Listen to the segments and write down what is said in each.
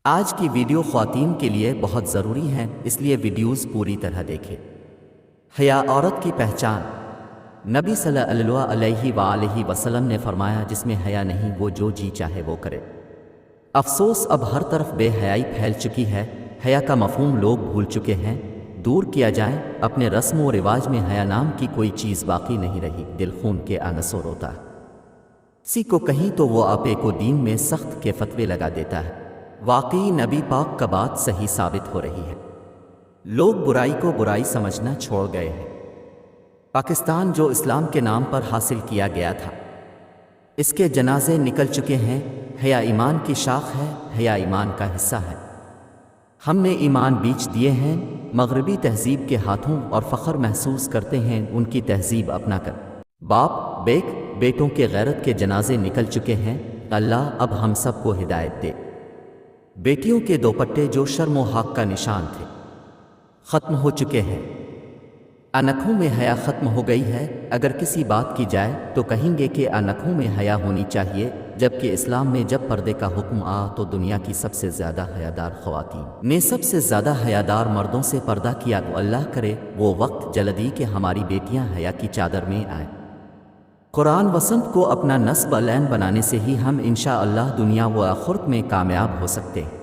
آج کی ویڈیو خواتین کے لیے بہت ضروری ہے، اس لیے ویڈیوز پوری طرح دیکھیں۔ حیا عورت کی پہچان۔ نبی صلی اللہ علیہ وآلہ وسلم نے فرمایا، جس میں حیا نہیں وہ جو جی چاہے وہ کرے۔ افسوس، اب ہر طرف بے حیائی پھیل چکی ہے۔ حیا کا مفہوم لوگ بھول چکے ہیں۔ دور کیا جائے، اپنے رسم و رواج میں حیا نام کی کوئی چیز باقی نہیں رہی۔ دل خون کے آنسو روتا ہے، کسی کو کہیں تو وہ آپے کو دین میں سخت کے فتوے لگا دیتا ہے۔ واقعی نبی پاک کا بات صحیح ثابت ہو رہی ہے۔ لوگ برائی کو برائی سمجھنا چھوڑ گئے ہیں۔ پاکستان جو اسلام کے نام پر حاصل کیا گیا تھا، اس کے جنازے نکل چکے ہیں۔ حیا ایمان کی شاخ ہے، حیا ایمان کا حصہ ہے۔ ہم نے ایمان بیچ دیے ہیں مغربی تہذیب کے ہاتھوں اور فخر محسوس کرتے ہیں ان کی تہذیب اپنا کر۔ باپ بیٹوں کے غیرت کے جنازے نکل چکے ہیں۔ اللہ اب ہم سب کو ہدایت دے۔ بیٹیوں کے دوپٹے جو شرم و حق کا نشان تھے، ختم ہو چکے ہیں۔ انکھوں میں حیا ختم ہو گئی ہے۔ اگر کسی بات کی جائے تو کہیں گے کہ انکھوں میں حیا ہونی چاہیے، جبکہ اسلام میں جب پردے کا حکم آیا تو دنیا کی سب سے زیادہ حیادار خواتین نے سب سے زیادہ حیادار مردوں سے پردہ کیا۔ تو اللہ کرے وہ وقت جلدی کہ ہماری بیٹیاں حیا کی چادر میں آئیں۔ قرآن وسنت کو اپنا نصب العین بنانے سے ہی ہم انشاءاللہ دنیا و آخرت میں کامیاب ہو سکتے ہیں۔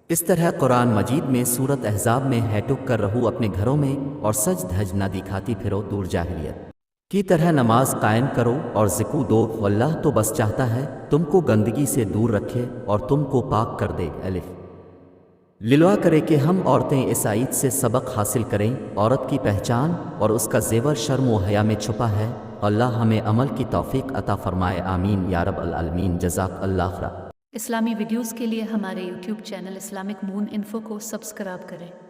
اس طرح قرآن مجید میں سورت احزاب میں ہے، ٹک کر رہو اپنے گھروں میں اور سج دھج نہ دکھاتی پھرو دور جاہلیت کی طرح نماز قائم کرو اور زکو دو۔ اللہ تو بس چاہتا ہے تم کو گندگی سے دور رکھے اور تم کو پاک کر دے۔ الف للوا کرے کہ ہم عورتیں اس آیت سے سبق حاصل کریں۔ عورت کی پہچان اور اس کا زیور شرم و حیا میں چھپا ہے۔ اللہ ہمیں عمل کی توفیق عطا فرمائے، آمین یا رب العالمین۔ جزاک اللہ خیر۔ اسلامی ویڈیوز کے لیے ہمارے یوٹیوب چینل اسلامک مون انفو کو سبسکرائب کریں۔